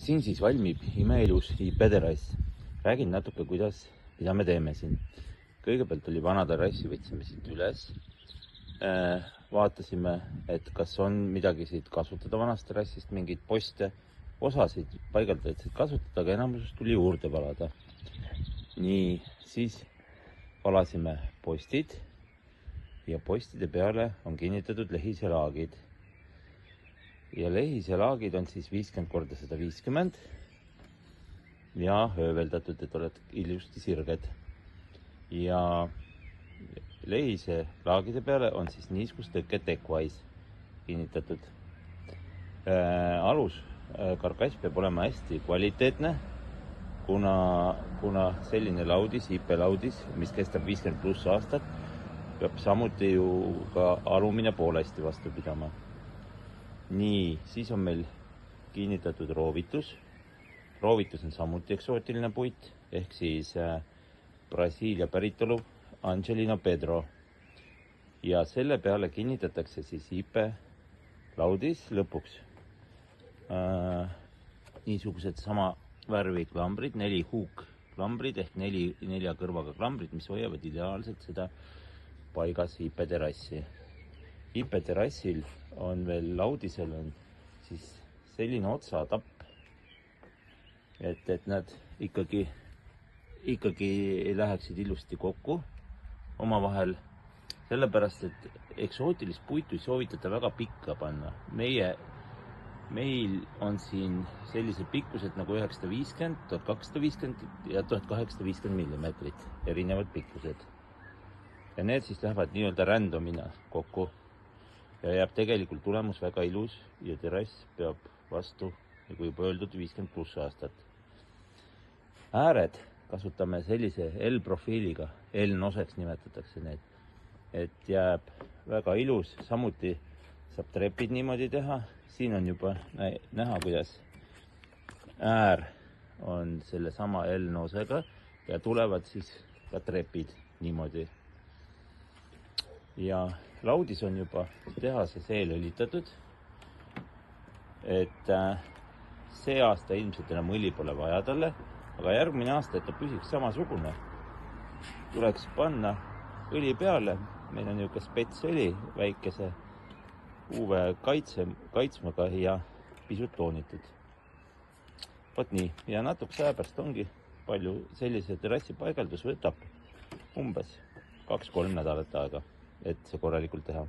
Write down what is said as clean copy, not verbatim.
Siin siis valmib imeilus IP-terrass. Räägin natuke, mida me teeme siin. Kõigepealt oli vana terrassi, võtsime siit üles. Vaatasime, et kas on midagi siit kasutada vanast terrassist, mingeid poste, osasid paigaldajad siit kasutada, aga enamusest tuli juurde valada. Nii, siis valasime postid ja postide peale on kinnitatud lehiselaagid. Ja lehiselaagid on siis 50 korda 150 ja hööveldatud, et oled ilusti sirged. Ja lehiselaagide peale on siis niiskustõke Deckwise kinnitatud. Alus karkass peab olema hästi kvaliteetne, kuna selline laudis, IP-laudis, mis kestab 50+ aastat, peab samuti ju ka alumine poolesti vastu pidama. Nii, siis on meil kinnitatud roovitus. Roovitus on samuti eksootiline puit, ehk siis Brasiilia päritolu Angelina Pedro. Ja selle peale kinnitatakse siis IP laudis lõpuks niisugused sama värvi klambrid, 4 huukklambrid ehk 4 kõrvaga klambrid, mis hoiavad ideaalselt seda paigas IP-terrassi. IP-terrassil on veel laudisel on siis selline otsatapp, et nad ikkagi läheksid ilusti kokku omavahel, sellepärast et eksootilist puitu ei soovitata väga pikka panna. Meil on siin sellised pikkused nagu 950, 1250 ja 1850 mm, erinevad pikkused. Ja need siis lähevad nii-öelda randomina kokku. Ja jääb tegelikult tulemus väga ilus ja terrass peab vastu, nagu juba öeldud, 50+ aastat. Ääred kasutame sellise L-profiiliga, L-noseks nimetatakse need, et jääb väga ilus. Samuti saab trepid niimoodi teha. Siin on juba näha, kuidas äär on selle sama L-nosega ja tulevad siis ka trepid niimoodi. Ja laudis on juba tehases eelõlitatud, et see aasta ilmselt enam õli pole vaja talle, aga järgmine aasta, et ta püsiks samasugune, tuleks panna õli peale. Meil on niisugune spetsõli väikese UV kaitsmaga ja pisut toonitud. Vot nii, ja natukese aja pärast ongi palju sellise terrassi paigaldus võtab umbes 2-3 nädalat aega, et see korralikult teha.